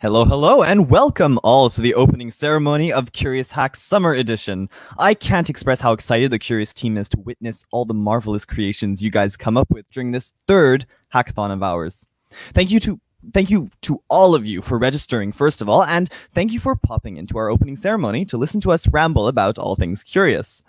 Hello, hello, and welcome all to the opening ceremony of KuriusHacks Summer Edition. I can't express how excited the Curious team is to witness all the marvelous creations you guys come up with during this third hackathon of ours. Thank you to all of you for registering, first of all, and thank you for popping into our opening ceremony to listen to us ramble about all things Curious.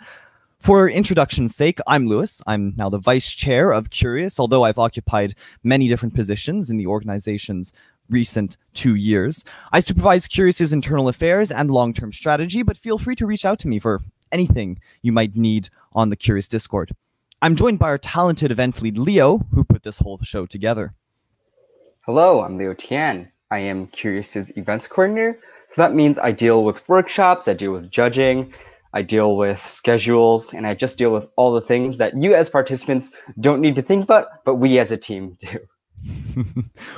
For introduction's sake, I'm Lewis. I'm now the vice chair of Curious, although I've occupied many different positions in the organization's recent 2 years. I supervise Curious's internal affairs and long-term strategy, but feel free to reach out to me for anything you might need on the Curious Discord. I'm joined by our talented event lead, Leo, who put this whole show together. Hello, I'm Leo Tian. I am Curious's events coordinator, so that means I deal with workshops, I deal with judging, I deal with schedules, and I just deal with all the things that you as participants don't need to think about, but we as a team do.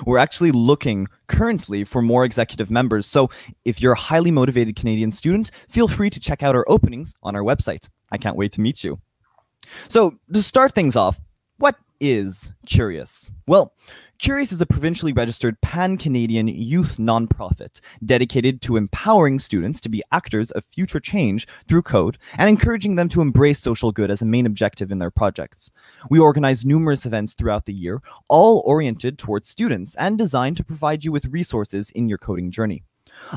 We're actually looking currently for more executive members, so if you're a highly motivated Canadian student, feel free to check out our openings on our website. I can't wait to meet you. So to start things off, what is Curious? Well, Curious is a provincially registered pan-Canadian youth nonprofit dedicated to empowering students to be actors of future change through code and encouraging them to embrace social good as a main objective in their projects. We organize numerous events throughout the year, all oriented towards students and designed to provide you with resources in your coding journey.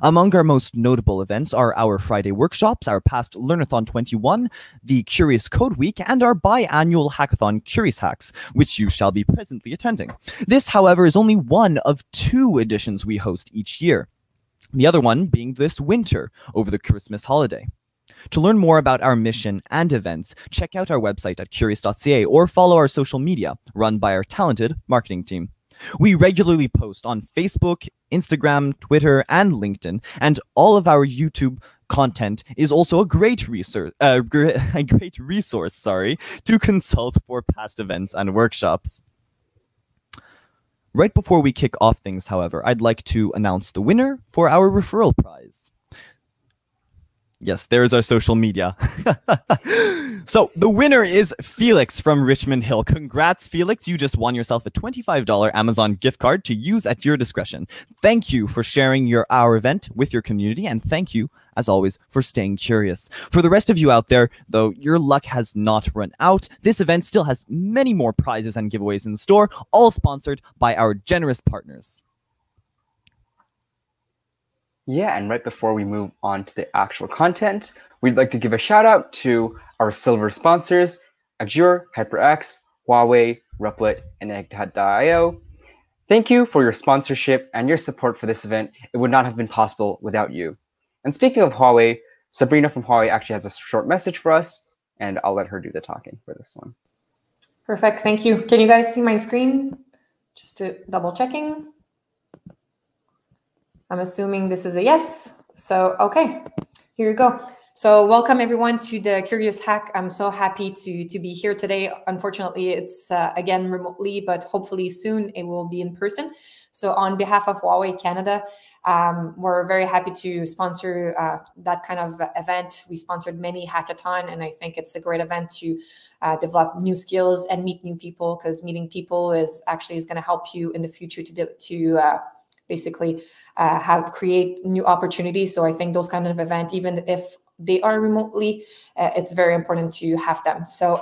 Among our most notable events are our Friday workshops, our past Learnathon 21, the Curious Code Week, and our biannual hackathon KuriusHacks, which you shall be presently attending. This, however, is only one of 2 editions we host each year, the other one being this winter over the Christmas holiday. To learn more about our mission and events, check out our website at curious.ca or follow our social media, run by our talented marketing team. We regularly post on Facebook, Instagram, Twitter, and LinkedIn, and all of our YouTube content is also a great resource to consult for past events and workshops. Right before we kick off things, however, I'd like to announce the winner for our referral prize. Yes, there's our social media. So the winner is Felix from Richmond Hill. Congrats, Felix. You just won yourself a $25 Amazon gift card to use at your discretion. Thank you for sharing our event with your community, and thank you, as always, for staying curious. For the rest of you out there, though, your luck has not run out. This event still has many more prizes and giveaways in store, all sponsored by our generous partners. Yeah, and right before we move on to the actual content, we'd like to give a shout out to our silver sponsors, Azure, HyperX, Huawei, Replit, and Egg.io. Thank you for your sponsorship and your support for this event. It would not have been possible without you. And speaking of Huawei, Sabrina from Huawei actually has a short message for us, and I'll let her do the talking for this one. Perfect, thank you. Can you guys see my screen? Just to double checking. I'm assuming this is a yes. So, okay, here you go. So welcome everyone to the Curious Hack. I'm so happy to be here today. Unfortunately, it's again remotely, but hopefully soon it will be in person. So on behalf of Huawei Canada, we're very happy to sponsor that kind of event. We sponsored many hackathon, and I think it's a great event to develop new skills and meet new people, because meeting people is going to help you in the future to basically create new opportunities. So I think those kind of events, even if they are remotely, it's very important to have them. So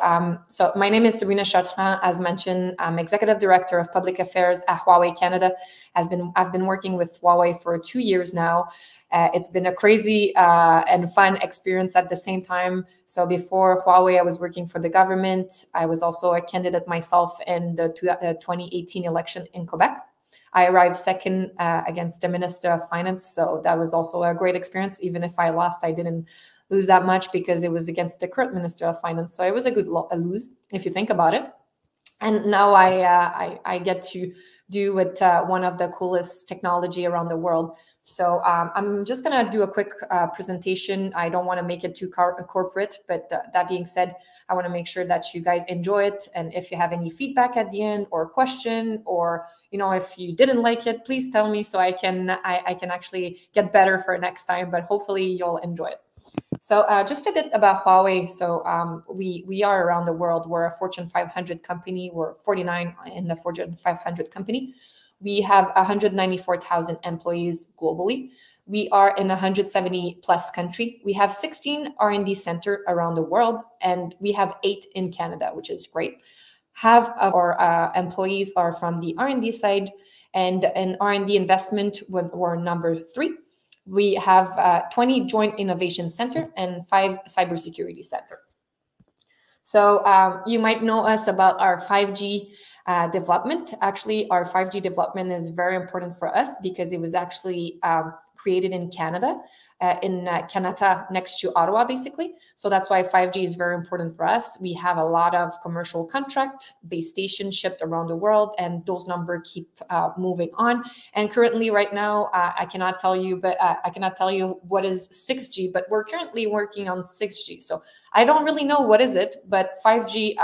so my name is Sabrina Chautran. As mentioned, I'm Executive Director of Public Affairs at Huawei Canada. I've been working with Huawei for 2 years now. It's been a crazy and fun experience at the same time. So before Huawei, I was working for the government. I was also a candidate myself in the 2018 election in Quebec. I arrived second against the Minister of Finance, so that was also a great experience. Even if I lost, I didn't lose that much because it was against the current Minister of Finance. So it was a good lose, if you think about it. And now I get to do with one of the coolest technology around the world. So I'm just going to do a quick presentation. I don't want to make it too corporate, but that being said, I want to make sure that you guys enjoy it. And if you have any feedback at the end or question, or if you didn't like it, please tell me so I can actually get better for next time. But hopefully you'll enjoy it. So just a bit about Huawei. So we are around the world. We're a Fortune 500 company. We're 49 in the Fortune 500 company. We have 194,000 employees globally. We are in 170 plus country. We have 16 R&D center around the world, and we have 8 in Canada, which is great. Half of our employees are from the R&D side, and in R&D investment, we're number 3. We have 20 joint innovation center and 5 cybersecurity center. So you might know us about our 5G development. Actually, our 5G development is very important for us because it was actually created in Canada, Canada next to Ottawa, basically. So that's why 5G is very important for us. We have a lot of commercial contract, base stations shipped around the world, and those numbers keep moving on. And currently, right now, I cannot tell you what is 6G, but we're currently working on 6G. So I don't really know what is it, but 5G,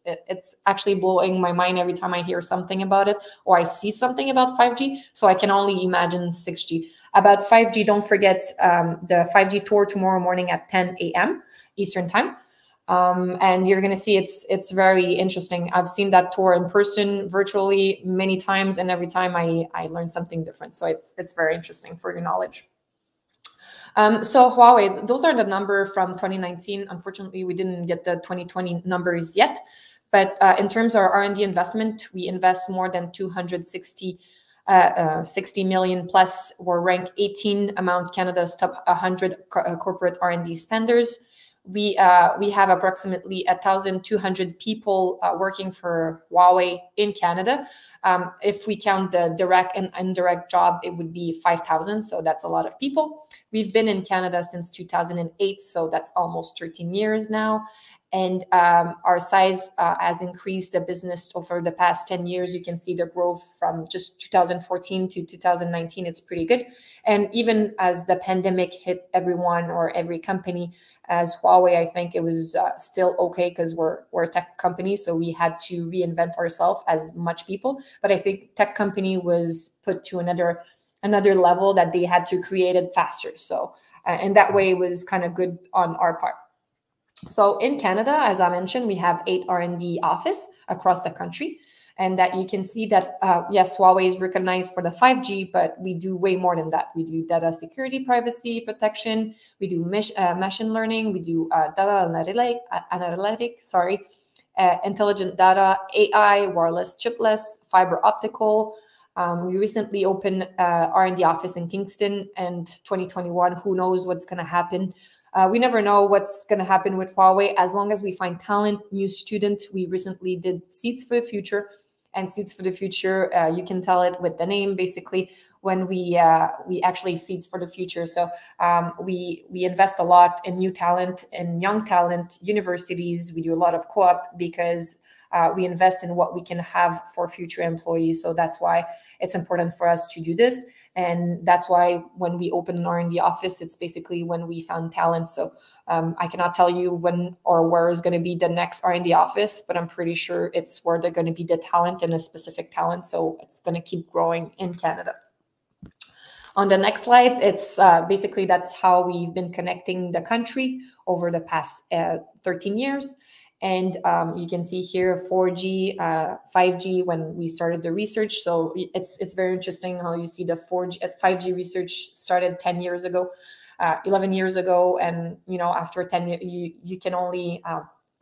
it's actually blowing my mind every time I hear something about it or I see something about 5G. So I can only imagine 6G. About 5G, don't forget the 5G tour tomorrow morning at 10 a.m. Eastern time. And you're going to see it's very interesting. I've seen that tour in person, virtually many times, and every time I learn something different. So it's very interesting for your knowledge. So Huawei, those are the numbers from 2019. Unfortunately, we didn't get the 2020 numbers yet. But in terms of our R&D investment, we invest more than 260 60 million plus. We're ranked 18 among Canada's top 100 corporate R&D spenders. We have approximately 1,200 people working for Huawei in Canada. If we count the direct and indirect job, it would be 5,000. So that's a lot of people. We've been in Canada since 2008, so that's almost 13 years now. And our size has increased the business over the past 10 years. You can see the growth from just 2014 to 2019. It's pretty good. And even as the pandemic hit everyone or every company, as Huawei, I think it was still okay because we're a tech company. So we had to reinvent ourselves as much people. But I think tech company was put to another level that they had to create it faster. So and that way it was kind of good on our part. So in Canada, as I mentioned, we have 8 R&D offices across the country. And that you can see that, yes, Huawei is recognized for the 5G, but we do way more than that. We do data security, privacy protection. We do machine learning. We do data analytics, intelligent data, AI, wireless, chipless, fiber optical. We recently opened R&D office in Kingston, and 2021, who knows what's going to happen. We never know what's going to happen with Huawei. As long as we find talent, new students, we recently did Seeds for the Future. And Seeds for the Future, you can tell it with the name, basically, when we actually Seeds for the Future. So we invest a lot in new talent and young talent, universities. We do a lot of co-op because we invest in what we can have for future employees. So that's why it's important for us to do this. And that's why when we open an R&D office, it's basically when we found talent. So I cannot tell you when or where is going to be the next R&D office, but I'm pretty sure it's where they're going to be the talent and a specific talent. So it's going to keep growing in Canada. On the next slides, it's basically that's how we've been connecting the country over the past 13 years. And you can see here 4G, 5G when we started the research. So it's very interesting how you see the 5G research started 10 years ago, 11 years ago. And, after 10 years, you can only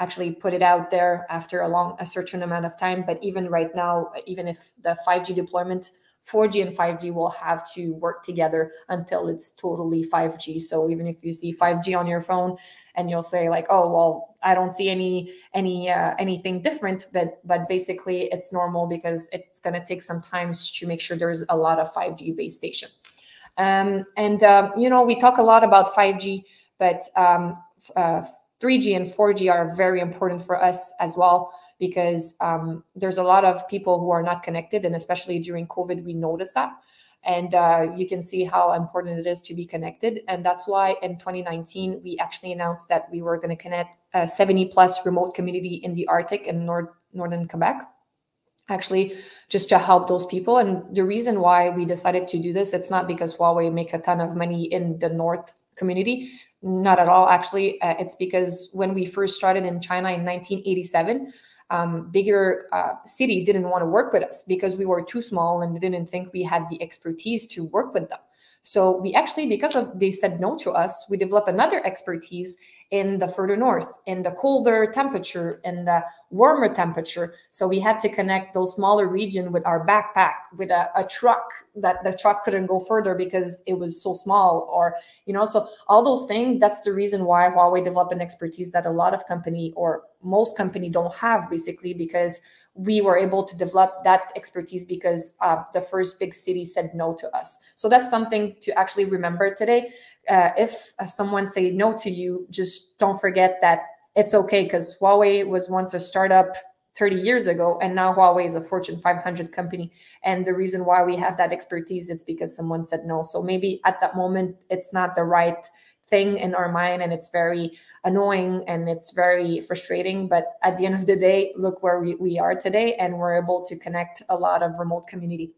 actually put it out there after a certain amount of time. But even right now, even if the 5G deployment, 4G and 5G will have to work together until it's totally 5G. So even if you see 5G on your phone and you'll say like, oh, well, I don't see anything different, but basically it's normal because it's going to take some time to make sure there's a lot of 5G base station. We talk a lot about 5G, but 3G and 4G are very important for us as well, because there's a lot of people who are not connected, and especially during COVID, we noticed that. And you can see how important it is to be connected. And that's why in 2019, we actually announced that we were going to connect 70 plus remote community in the Arctic and northern Quebec, actually just to help those people. And the reason why we decided to do this, it's not because Huawei make a ton of money in the North community. Not at all, actually. It's because when we first started in China in 1987, bigger city didn't want to work with us because we were too small and didn't think we had the expertise to work with them. So we actually, because of they said no to us, we developed another expertise in the further north, in the colder temperature, in the warmer temperature. So we had to connect those smaller region with our backpack, with a truck, that the truck couldn't go further because it was so small, or, you know, so all those things, that's the reason why Huawei developed an expertise that a lot of company or most company don't have, basically, because we were able to develop that expertise because the first big city said no to us. So that's something to actually remember today. If someone say no to you, just don't forget that it's okay, because Huawei was once a startup 30 years ago, and now Huawei is a Fortune 500 company. And the reason why we have that expertise, it's because someone said no. So maybe at that moment, it's not the right thing in our mind, and it's very annoying and it's very frustrating. But at the end of the day, look where we are today, and we're able to connect a lot of remote community.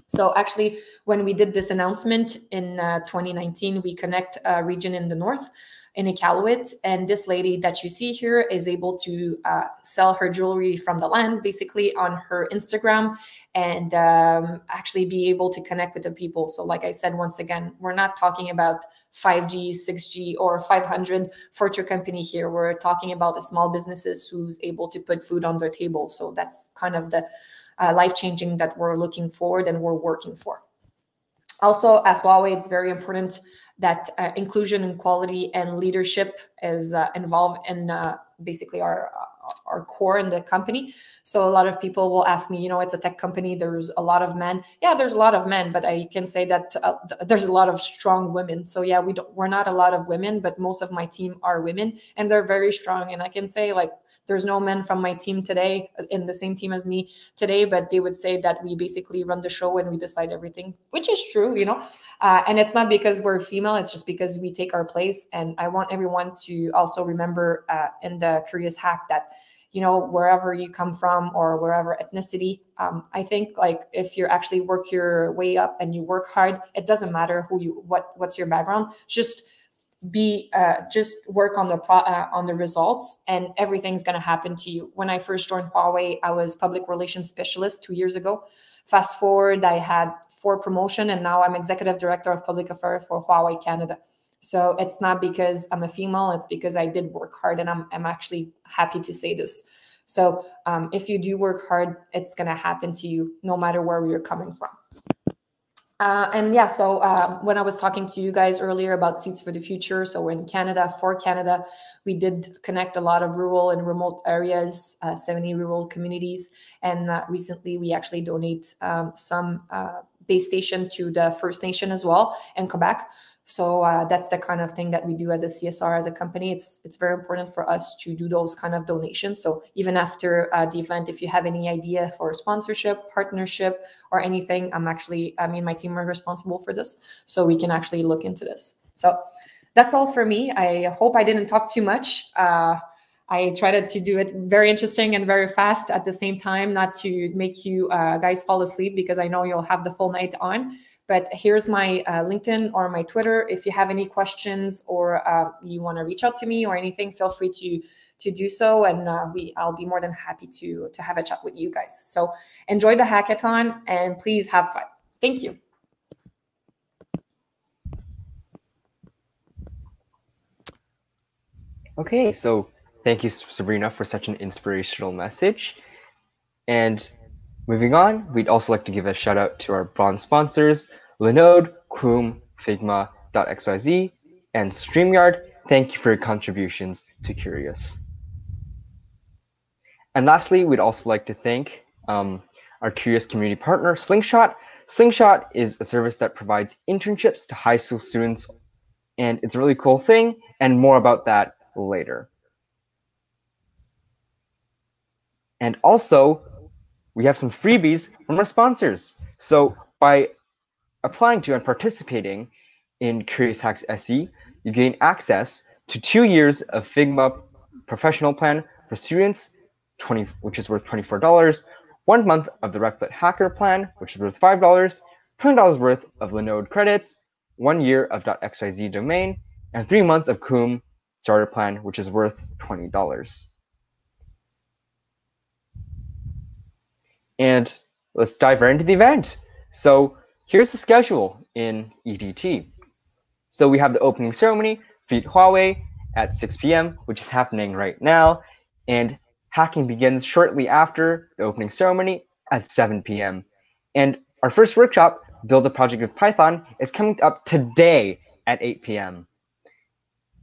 So actually, when we did this announcement in 2019, we connect a region in the north, in Iqaluit, and this lady that you see here is able to sell her jewelry from the land, basically, on her Instagram, and actually be able to connect with the people. So like I said, once again, we're not talking about 5G, 6G, or 500 Fortune company here. We're talking about the small businesses who's able to put food on their table. So that's kind of the life-changing that we're looking forward and we're working for. Also, at Huawei, it's very important that inclusion and quality and leadership is involved in basically our core in the company. So a lot of people will ask me, you know, it's a tech company, there's a lot of men. Yeah, there's a lot of men, but I can say that there's a lot of strong women. So yeah, we're not a lot of women, but most of my team are women, and they're very strong. And I can say, like, there's no men from my team today in the same team as me today, but they would say that we basically run the show and we decide everything, which is true, you know. And it's not because we're female, it's just because we take our place. And I want everyone to also remember in the Curious Hack that, you know, wherever you come from or wherever ethnicity, I think, like, if you actually work your way up and you work hard, it doesn't matter what's your background. Just work on the results, and everything's going to happen to you. When I first joined Huawei, I was public relations specialist 2 years ago. Fast forward, I had 4 promotion, and now I'm executive director of public affairs for Huawei Canada. So it's not because I'm a female, it's because I did work hard, and I'm actually happy to say this. So if you do work hard, it's going to happen to you no matter where you're coming from. And yeah, so when I was talking to you guys earlier about Seeds for the Future, so in Canada, for Canada, we did connect a lot of rural and remote areas, 70 rural communities. And recently, we actually donate some base station to the First Nation as well in Quebec. So that's the kind of thing that we do as a CSR, as a company. It's very important for us to do those kind of donations. So even after the event, if you have any idea for sponsorship, partnership, or anything, my team are responsible for this. So we can actually look into this. So that's all for me. I hope I didn't talk too much. I tried to do it very interesting and very fast at the same time, not to make you guys fall asleep, because I know you'll have the full night on. But here's my LinkedIn or my Twitter. If you have any questions or you want to reach out to me or anything, feel free to do so, and I'll be more than happy to have a chat with you guys. So enjoy the hackathon, and please have fun. Thank you. Okay, so thank you, Sabrina, for such an inspirational message. And moving on, we'd also like to give a shout out to our bronze sponsors, Linode, Chrome, Figma.xyz, and StreamYard. Thank you for your contributions to Curious. And lastly, we'd also like to thank our Curious community partner, Slingshot. Slingshot is a service that provides internships to high school students, and it's a really cool thing, and more about that later. And also, we have some freebies from our sponsors. So by applying to and participating in Curious Hacks SE, you gain access to 2 years of Figma professional plan for students, which is worth $24, 1 month of the Replit Hacker plan, which is worth $5, $20 worth of Linode credits, 1 year of .xyz domain, and 3 months of Coom starter plan, which is worth $20. And let's dive right into the event. So here's the schedule in EDT. So we have the opening ceremony, Feed Huawei, at 6 p.m., which is happening right now. And hacking begins shortly after the opening ceremony at 7 p.m. And our first workshop, Build a Project with Python, is coming up today at 8 p.m.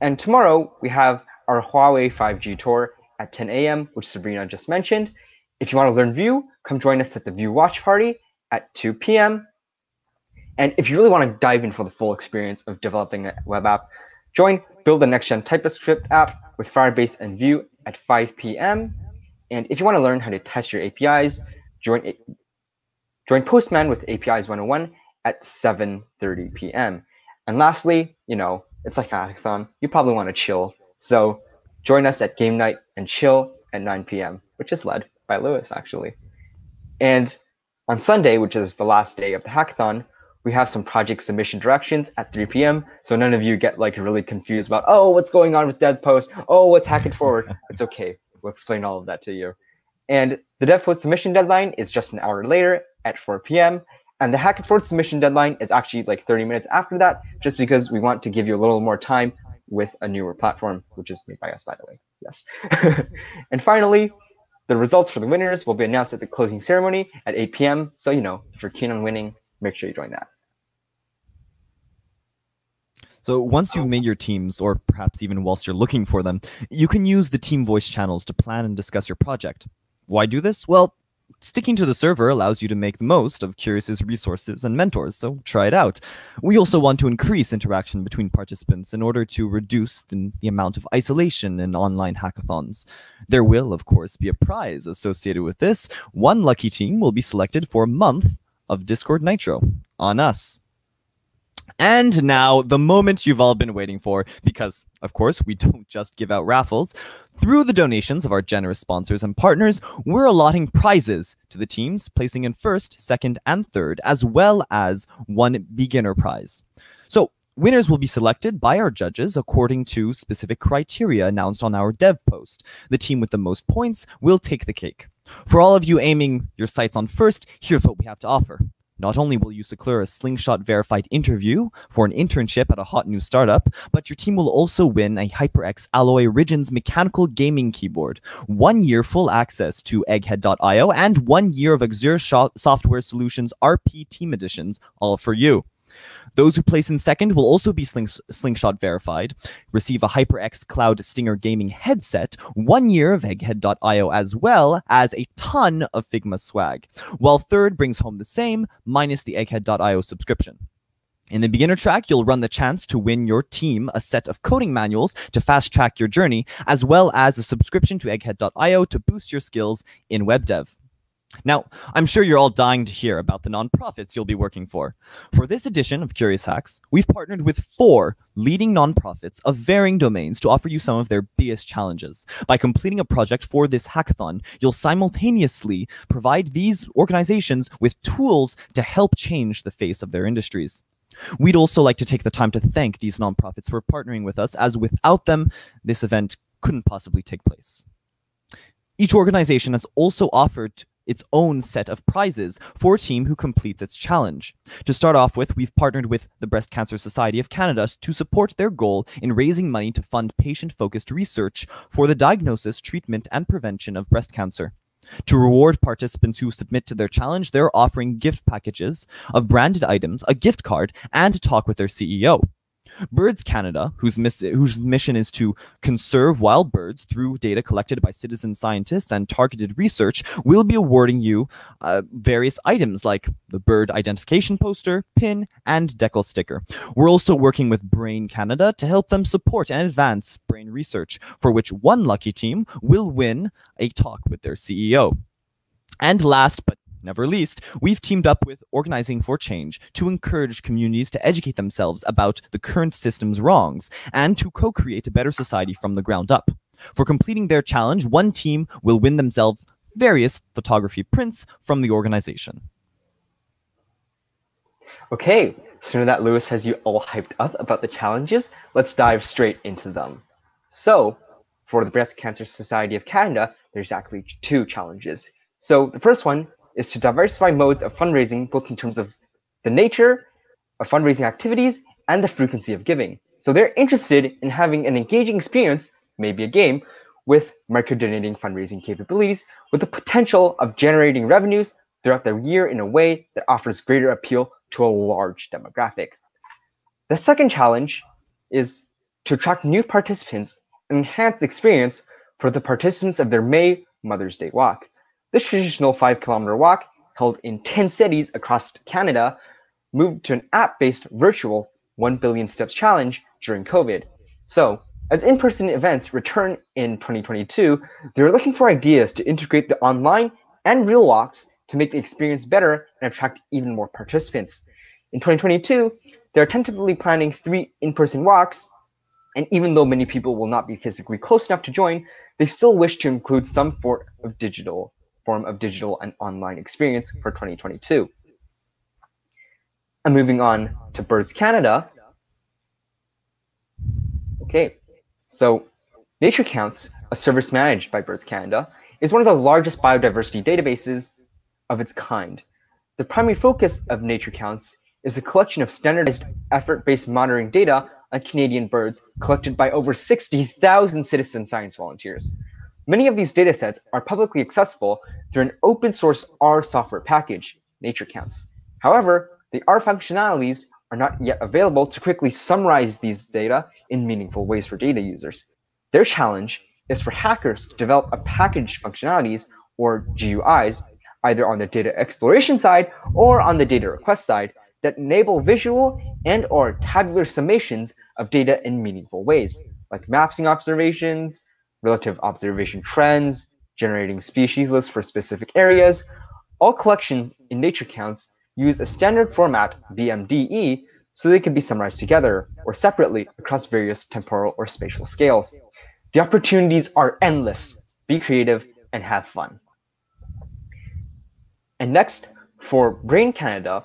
And tomorrow, we have our Huawei 5G tour at 10 a.m., which Sabrina just mentioned. If you want to learn Vue, come join us at the Vue Watch Party at 2 p.m. And if you really want to dive in for the full experience of developing a web app, join Build the Next Gen TypeScript app with Firebase and Vue at 5 p.m. And if you want to learn how to test your APIs, join Postman with APIs 101 at 7:30 p.m. And lastly, it's like a hackathon. You probably want to chill. So join us at Game Night and Chill at 9 p.m., which is led by Lewis, actually. And on Sunday, which is the last day of the hackathon, we have some project submission directions at 3 p.m. So none of you get really confused about, oh, what's going on with dev post? Oh, what's Hack It Forward? It's okay. We'll explain all of that to you. And the dev post submission deadline is just an hour later at 4 p.m. And the Hack It Forward submission deadline is actually 30 minutes after that, just because we want to give you a little more time with a newer platform, which is made by us, by the way. Yes. And finally, the results for the winners will be announced at the closing ceremony at 8 p.m. So, if you're keen on winning, make sure you join that. So once you've made your teams, or perhaps even whilst you're looking for them, you can use the team voice channels to plan and discuss your project. Why do this? Well, sticking to the server allows you to make the most of Kurius's resources and mentors, so try it out. We also want to increase interaction between participants in order to reduce the amount of isolation in online hackathons. There will, of course, be a prize associated with this. One lucky team will be selected for a month of Discord Nitro on us. And now, the moment you've all been waiting for, because, of course, we don't just give out raffles. Through the donations of our generous sponsors and partners, we're allotting prizes to the teams, placing in first, second, and third, as well as one beginner prize. So, winners will be selected by our judges according to specific criteria announced on our dev post. The team with the most points will take the cake. For all of you aiming your sights on first, here's what we have to offer. Not only will you secure a Slingshot-verified interview for an internship at a hot new startup, but your team will also win a HyperX Alloy Origins mechanical gaming keyboard, 1 year full access to Egghead.io, and 1 year of Azure Software Solutions RP Team Editions, all for you. Those who place in second will also be Slingshot verified, receive a HyperX Cloud Stinger gaming headset, 1 year of Egghead.io, as well as a ton of Figma swag, while third brings home the same, minus the Egghead.io subscription. In the beginner track, you'll run the chance to win your team a set of coding manuals to fast-track your journey, as well as a subscription to Egghead.io to boost your skills in web dev. Now, I'm sure you're all dying to hear about the nonprofits you'll be working for. For this edition of KuriusHacks, we've partnered with 4 leading nonprofits of varying domains to offer you some of their biggest challenges. By completing a project for this hackathon, you'll simultaneously provide these organizations with tools to help change the face of their industries. We'd also like to take the time to thank these nonprofits for partnering with us, as without them, this event couldn't possibly take place. Each organization has also offered its own set of prizes for a team who completes its challenge. To start off with, we've partnered with the Breast Cancer Society of Canada to support their goal in raising money to fund patient-focused research for the diagnosis, treatment, and prevention of breast cancer. To reward participants who submit to their challenge, they're offering gift packages of branded items, a gift card, and a talk with their CEO. Birds Canada, whose mission is to conserve wild birds through data collected by citizen scientists and targeted research, will be awarding you various items like the bird identification poster, pin, and decal sticker. We're also working with Brain Canada to help them support and advance brain research, for which one lucky team will win a talk with their CEO. And last but never least, we've teamed up with Organizing for Change to encourage communities to educate themselves about the current system's wrongs and to co-create a better society from the ground up. For completing their challenge, one team will win themselves various photography prints from the organization. Okay, so now that Lewis has you all hyped up about the challenges, let's dive straight into them. So, for the Breast Cancer Society of Canada, there's actually 2 challenges. So the first one is to diversify modes of fundraising, both in terms of the nature of fundraising activities and the frequency of giving. So they're interested in having an engaging experience, maybe a game, with micro-donating fundraising capabilities with the potential of generating revenues throughout the year in a way that offers greater appeal to a large demographic. The second challenge is to attract new participants and enhance the experience for the participants of their May Mother's Day walk. This traditional 5-kilometer walk, held in 10 cities across Canada, moved to an app-based virtual 1 billion steps challenge during COVID. So, as in-person events return in 2022, they're looking for ideas to integrate the online and real walks to make the experience better and attract even more participants. In 2022, they're tentatively planning 3 in-person walks, and even though many people will not be physically close enough to join, they still wish to include some form of digital and online experience for 2022. And moving on to Birds Canada. Okay, so Nature Counts, a service managed by Birds Canada, is one of the largest biodiversity databases of its kind. The primary focus of Nature Counts is a collection of standardized effort-based monitoring data on Canadian birds collected by over 60,000 citizen science volunteers. Many of these datasets are publicly accessible through an open-source R software package, Nature Counts. However, the R functionalities are not yet available to quickly summarize these data in meaningful ways for data users. Their challenge is for hackers to develop a package functionalities, or GUIs, either on the data exploration side or on the data request side, that enable visual and/or tabular summations of data in meaningful ways, like mapping observations, relative observation trends, generating species lists for specific areas. All collections in Nature Counts use a standard format, BMDE, so they can be summarized together or separately across various temporal or spatial scales. The opportunities are endless. Be creative and have fun. And next, for Brain Canada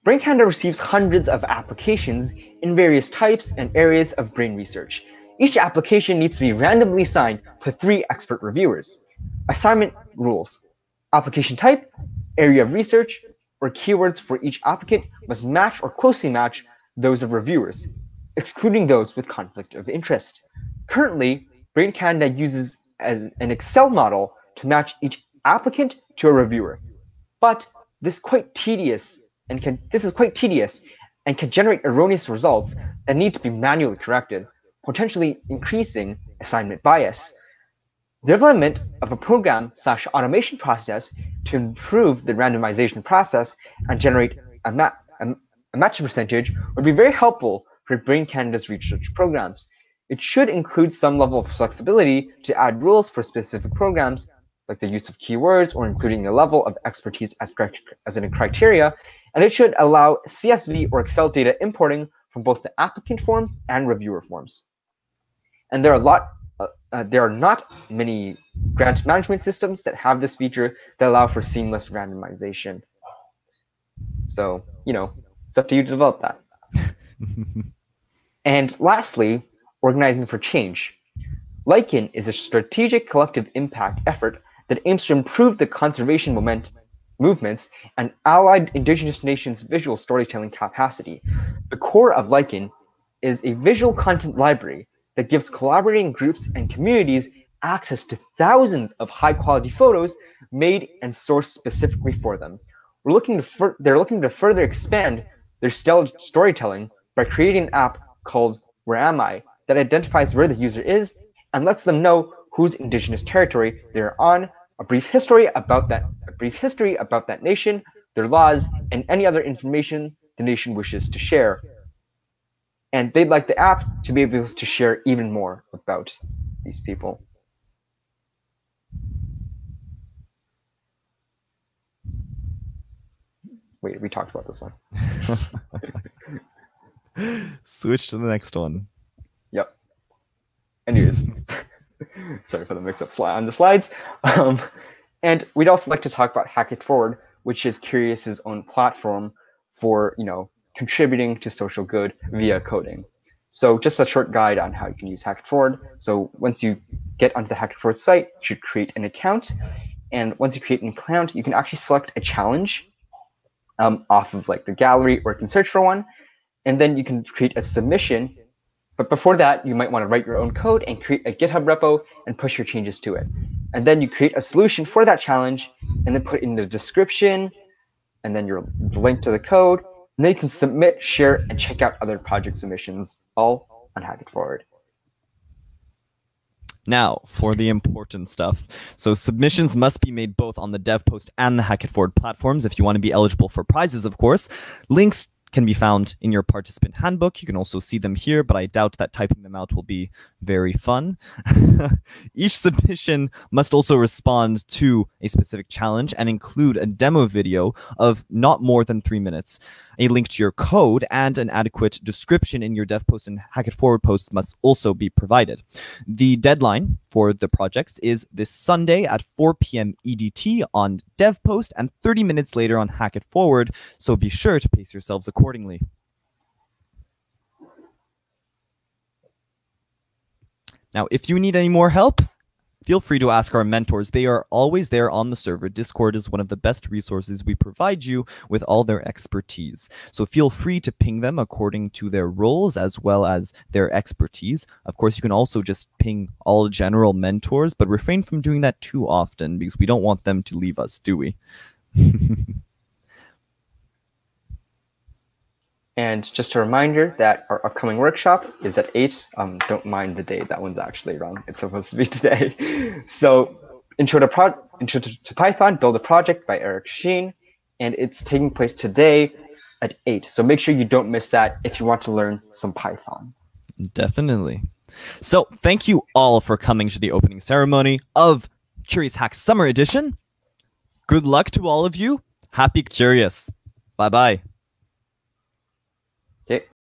receives hundreds of applications in various types and areas of brain research. Each application needs to be randomly assigned to 3 expert reviewers. Assignment rules: application type, area of research, or keywords for each applicant must match or closely match those of reviewers, excluding those with conflict of interest. Currently, Brain Canada uses an Excel model to match each applicant to a reviewer. But this is quite tedious and can generate erroneous results that need to be manually corrected, potentially increasing assignment bias. The development of a program/automation process to improve the randomization process and generate a match percentage would be very helpful for Brain Canada's research programs. It should include some level of flexibility to add rules for specific programs, like the use of keywords or including a level of expertise as a criteria, and it should allow CSV or Excel data importing from both the applicant forms and reviewer forms. And there are not many grant management systems that have this feature that allow for seamless randomization. So, it's up to you to develop that. And lastly, organizing for change. Lichen is a strategic collective impact effort that aims to improve the conservation movements and allied Indigenous nations' visual storytelling capacity. The core of Lichen is a visual content library that gives collaborating groups and communities access to thousands of high-quality photos made and sourced specifically for them. They're looking to further expand their storytelling by creating an app called Where Am I? That identifies where the user is and lets them know whose Indigenous territory they're on, a brief history about that nation, their laws, and any other information the nation wishes to share. And they'd like the app to be able to share even more about these people. Wait, we talked about this one. Switch to the next one. Yep. Anyways, sorry for the mix-up on the slides. And we'd also like to talk about Hack It Forward, which is Kurius's own platform for, contributing to social good via coding. So just a short guide on how you can use Hack It Forward. So once you get onto the Hack It Forward site, you should create an account. And once you create an account, you can actually select a challenge off of like the gallery, or you can search for one, and then you can create a submission. But before that, you might want to write your own code and create a GitHub repo and push your changes to it. And then you create a solution for that challenge and then put in the description and then your link to the code. And then you can submit, share, and check out other project submissions, all on Hack It Forward. Now, for the important stuff. So submissions must be made both on the DevPost and the Hack It Forward platforms if you want to be eligible for prizes, of course. Links can be found in your participant handbook. You can also see them here, but I doubt that typing them out will be very fun. Each submission must also respond to a specific challenge and include a demo video of not more than 3 minutes. A link to your code and an adequate description in your DevPost and Hack It Forward posts must also be provided. The deadline for the projects is this Sunday at 4 p.m. EDT on DevPost and 30 minutes later on Hack It Forward, so be sure to pace yourselves accordingly. Now, if you need any more help, feel free to ask our mentors. They are always there on the server. Discord is one of the best resources. We provide you with all their expertise. So feel free to ping them according to their roles as well as their expertise. Of course, you can also just ping all general mentors, but refrain from doing that too often because we don't want them to leave us, do we? And just a reminder that our upcoming workshop is at 8. Don't mind the date. That one's actually wrong. It's supposed to be today. So Intro to Python, Build a Project by Eric Sheen. And it's taking place today at 8. So make sure you don't miss that if you want to learn some Python. Definitely. So thank you all for coming to the opening ceremony of Curious Hacks Summer Edition. Good luck to all of you. Happy Curious. Bye-bye. Okay.